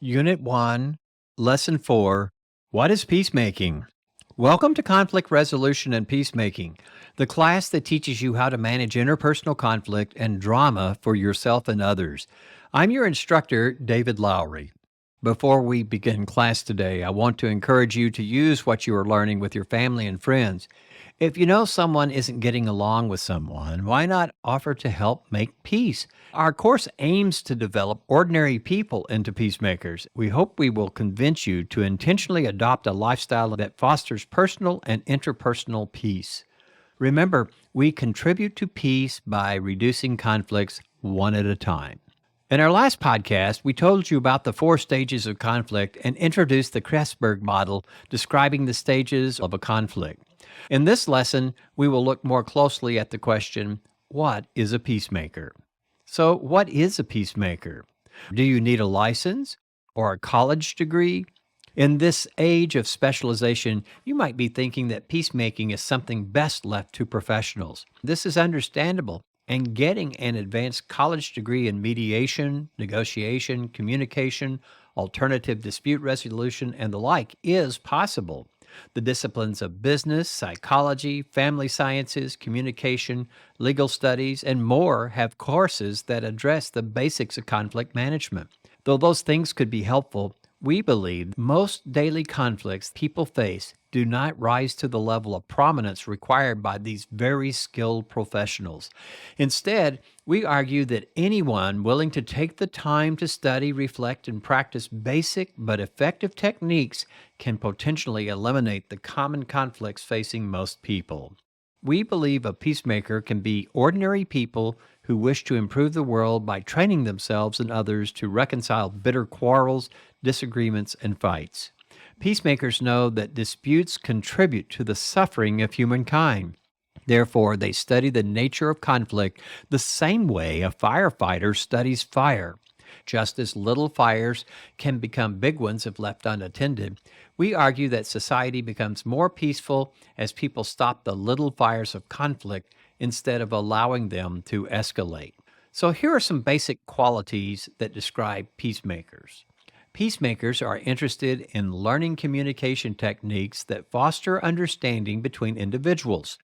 Unit 1, Lesson 4, What is Peacemaking? Welcome to Conflict Resolution and Peacemaking, the class that teaches you how to manage interpersonal conflict and drama for yourself and others. I'm your instructor, David Lowry. Before we begin class today, I want to encourage you to use what you are learning with your family and friends. If you know someone isn't getting along with someone, why not offer to help make peace? Our course aims to develop ordinary people into peacemakers. We hope we will convince you to intentionally adopt a lifestyle that fosters personal and interpersonal peace. Remember, we contribute to peace by reducing conflicts one at a time. In our last podcast, we told you about the 4 stages of conflict and introduced the Kressberg model describing the stages of a conflict. In this lesson, we will look more closely at the question, what is a peacemaker? So, what is a peacemaker? Do you need a license or a college degree? In this age of specialization, you might be thinking that peacemaking is something best left to professionals. This is understandable, and getting an advanced college degree in mediation, negotiation, communication, alternative dispute resolution, and the like is possible. The disciplines of business, psychology, family sciences, communication, legal studies, and more have courses that address the basics of conflict management. Though those things could be helpful, we believe most daily conflicts people face do not rise to the level of prominence required by these very skilled professionals. Instead, we argue that anyone willing to take the time to study, reflect, and practice basic but effective techniques can potentially eliminate the common conflicts facing most people. We believe a peacemaker can be ordinary people who wish to improve the world by training themselves and others to reconcile bitter quarrels, disagreements, and fights. Peacemakers know that disputes contribute to the suffering of humankind. Therefore, they study the nature of conflict the same way a firefighter studies fire. Just as little fires can become big ones if left unattended, we argue that society becomes more peaceful as people stop the little fires of conflict instead of allowing them to escalate. So, here are some basic qualities that describe peacemakers. Peacemakers are interested in learning communication techniques that foster understanding between individuals.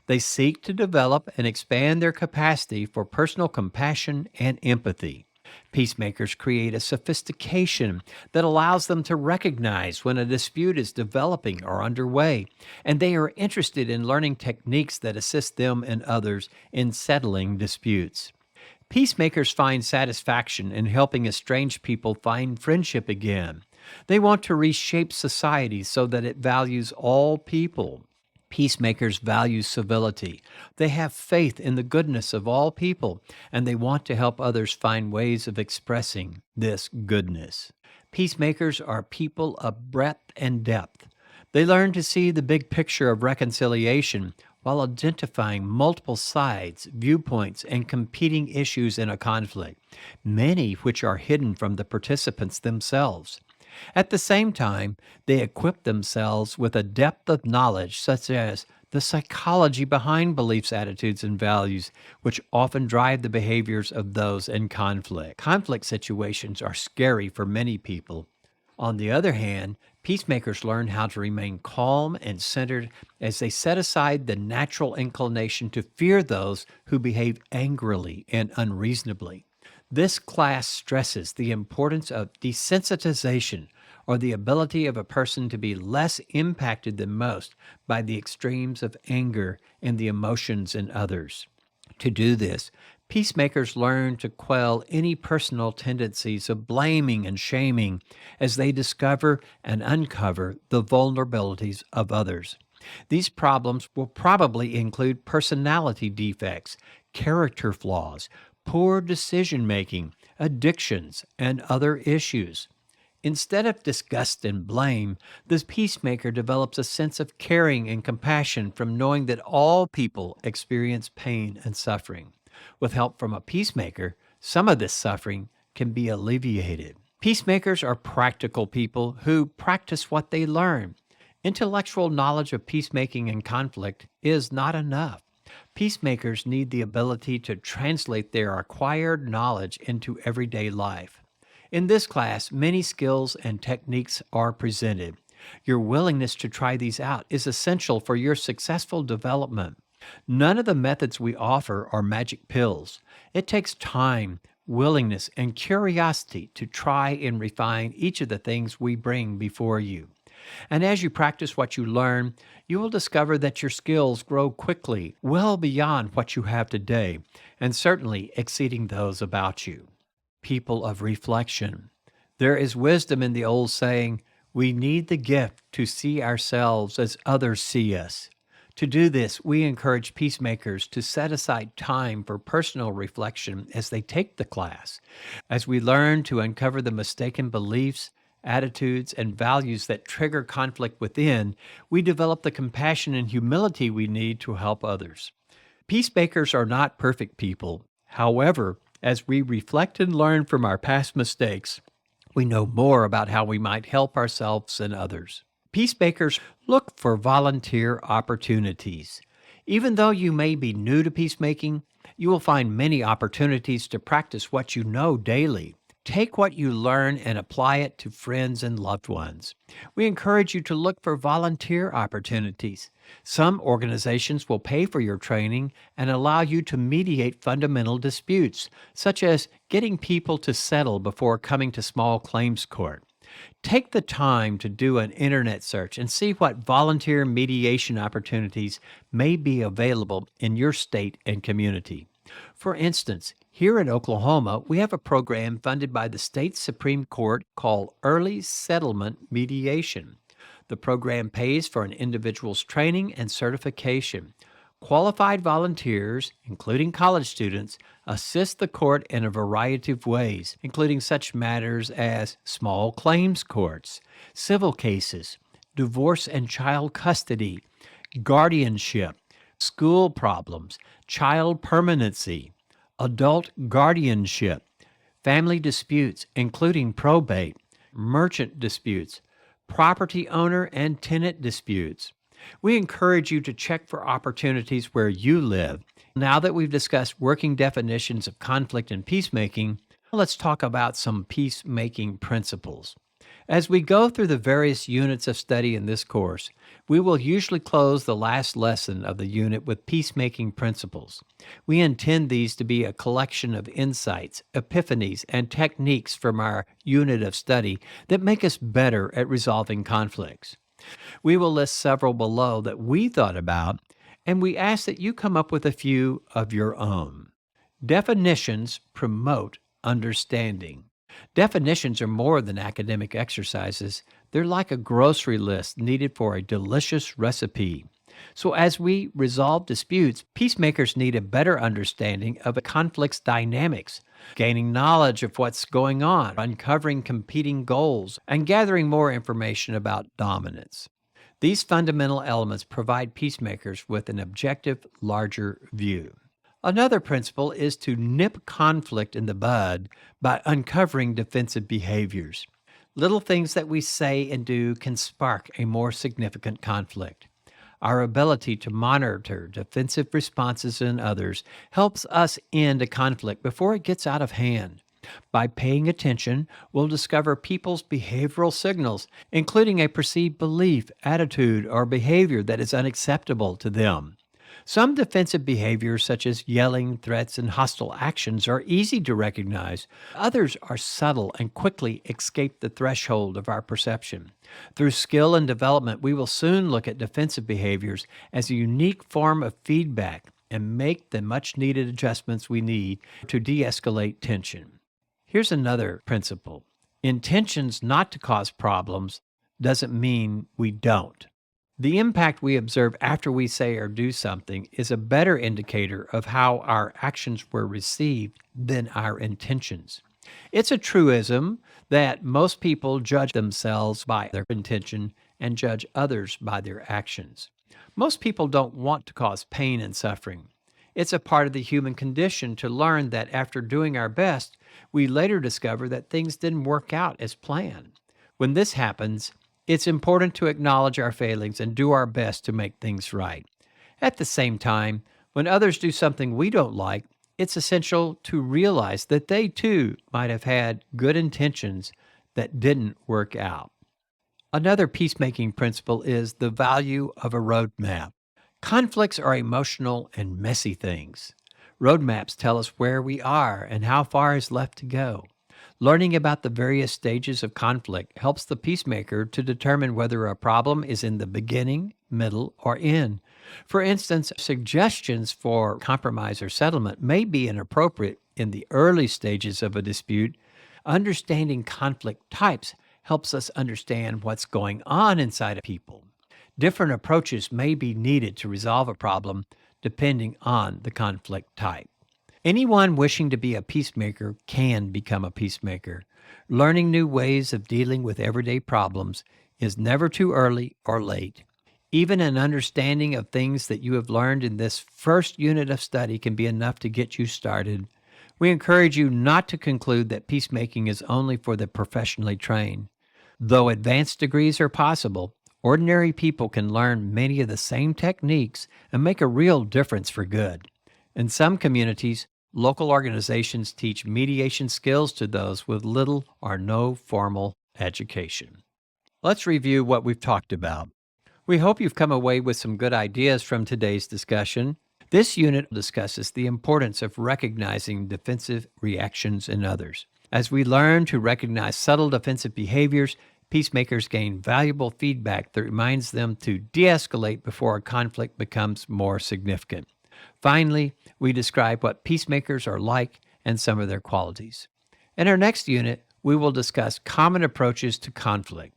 They seek to develop and expand their capacity for personal compassion and empathy. Peacemakers create a sophistication that allows them to recognize when a dispute is developing or underway, and they are interested in learning techniques that assist them and others in settling disputes. Peacemakers find satisfaction in helping estranged people find friendship again. They want to reshape society so that it values all people. Peacemakers value civility. They have faith in the goodness of all people, and they want to help others find ways of expressing this goodness. Peacemakers are people of breadth and depth. They learn to see the big picture of reconciliation while identifying multiple sides, viewpoints, and competing issues in a conflict, many which are hidden from the participants themselves. At the same time, they equip themselves with a depth of knowledge such as the psychology behind beliefs, attitudes, and values, which often drive the behaviors of those in conflict. Conflict situations are scary for many people. On the other hand, peacemakers learn how to remain calm and centered as they set aside the natural inclination to fear those who behave angrily and unreasonably. This class stresses the importance of desensitization, or the ability of a person to be less impacted than most by the extremes of anger and the emotions in others. To do this, peacemakers learn to quell any personal tendencies of blaming and shaming as they discover and uncover the vulnerabilities of others. These problems will probably include personality defects, character flaws, poor decision making, addictions, and other issues. Instead of disgust and blame, the peacemaker develops a sense of caring and compassion from knowing that all people experience pain and suffering. With help from a peacemaker, some of this suffering can be alleviated. Peacemakers are practical people who practice what they learn. Intellectual knowledge of peacemaking and conflict is not enough. Peacemakers need the ability to translate their acquired knowledge into everyday life. In this class, many skills and techniques are presented. Your willingness to try these out is essential for your successful development. None of the methods we offer are magic pills. It takes time, willingness, and curiosity to try and refine each of the things we bring before you. And as you practice what you learn, you will discover that your skills grow quickly, well beyond what you have today, and certainly exceeding those about you. People of reflection. There is wisdom in the old saying, we need the gift to see ourselves as others see us. To do this, we encourage peacemakers to set aside time for personal reflection as they take the class. As we learn to uncover the mistaken beliefs, attitudes, and values that trigger conflict within, we develop the compassion and humility we need to help others. Peacemakers are not perfect people. However, as we reflect and learn from our past mistakes, we know more about how we might help ourselves and others. Peacemakers look for volunteer opportunities. Even though you may be new to peacemaking, you will find many opportunities to practice what you know daily. Take what you learn and apply it to friends and loved ones. We encourage you to look for volunteer opportunities. Some organizations will pay for your training and allow you to mediate fundamental disputes, such as getting people to settle before coming to small claims court. Take the time to do an internet search and see what volunteer mediation opportunities may be available in your state and community. For instance, here in Oklahoma, we have a program funded by the state Supreme Court called Early Settlement Mediation. The program pays for an individual's training and certification. Qualified volunteers, including college students, assist the court in a variety of ways, including such matters as small claims courts, civil cases, divorce and child custody, guardianship, school problems, child permanency, adult guardianship, family disputes, including probate, merchant disputes, property owner and tenant disputes. We encourage you to check for opportunities where you live. Now that we've discussed working definitions of conflict and peacemaking, let's talk about some peacemaking principles. As we go through the various units of study in this course, we will usually close the last lesson of the unit with peacemaking principles. We intend these to be a collection of insights, epiphanies, and techniques from our unit of study that make us better at resolving conflicts. We will list several below that we thought about, and we ask that you come up with a few of your own. Definitions promote understanding. Definitions are more than academic exercises. They're like a grocery list needed for a delicious recipe. So as we resolve disputes, peacemakers need a better understanding of a conflict's dynamics, gaining knowledge of what's going on, uncovering competing goals, and gathering more information about dominance. These fundamental elements provide peacemakers with an objective, larger view. Another principle is to nip conflict in the bud by uncovering defensive behaviors. Little things that we say and do can spark a more significant conflict. Our ability to monitor defensive responses in others helps us end a conflict before it gets out of hand. By paying attention, we'll discover people's behavioral signals, including a perceived belief, attitude, or behavior that is unacceptable to them. Some defensive behaviors, such as yelling, threats, and hostile actions, are easy to recognize. Others are subtle and quickly escape the threshold of our perception. Through skill and development, we will soon look at defensive behaviors as a unique form of feedback and make the much-needed adjustments we need to de-escalate tension. Here's another principle. Intentions not to cause problems doesn't mean we don't. The impact we observe after we say or do something is a better indicator of how our actions were received than our intentions. It's a truism that most people judge themselves by their intention and judge others by their actions. Most people don't want to cause pain and suffering. It's a part of the human condition to learn that after doing our best, we later discover that things didn't work out as planned. When this happens, it's important to acknowledge our failings and do our best to make things right. At the same time, when others do something we don't like, It's essential to realize that they too might have had good intentions that didn't work out. Another peacemaking principle is the value of a roadmap. Conflicts are emotional and messy things. Roadmaps tell us where we are and how far is left to go. Learning about the various stages of conflict helps the peacemaker to determine whether a problem is in the beginning, middle, or end. For instance, suggestions for compromise or settlement may be inappropriate in the early stages of a dispute. Understanding conflict types helps us understand what's going on inside of people. Different approaches may be needed to resolve a problem depending on the conflict type. Anyone wishing to be a peacemaker can become a peacemaker. Learning new ways of dealing with everyday problems is never too early or late. Even an understanding of things that you have learned in this first unit of study can be enough to get you started. We encourage you not to conclude that peacemaking is only for the professionally trained. Though advanced degrees are possible, ordinary people can learn many of the same techniques and make a real difference for good. In some communities, local organizations teach mediation skills to those with little or no formal education. Let's review what we've talked about. We hope you've come away with some good ideas from today's discussion. This unit discusses the importance of recognizing defensive reactions in others. As we learn to recognize subtle defensive behaviors, peacemakers gain valuable feedback that reminds them to de-escalate before a conflict becomes more significant. Finally, we describe what peacemakers are like and some of their qualities. In our next unit, we will discuss common approaches to conflict.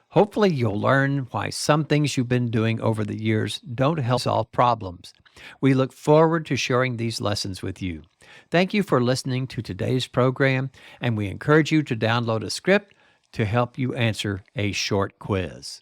Hopefully, you'll learn why some things you've been doing over the years don't help solve problems. We look forward to sharing these lessons with you. Thank you for listening to today's program, and we encourage you to download a script to help you answer a short quiz.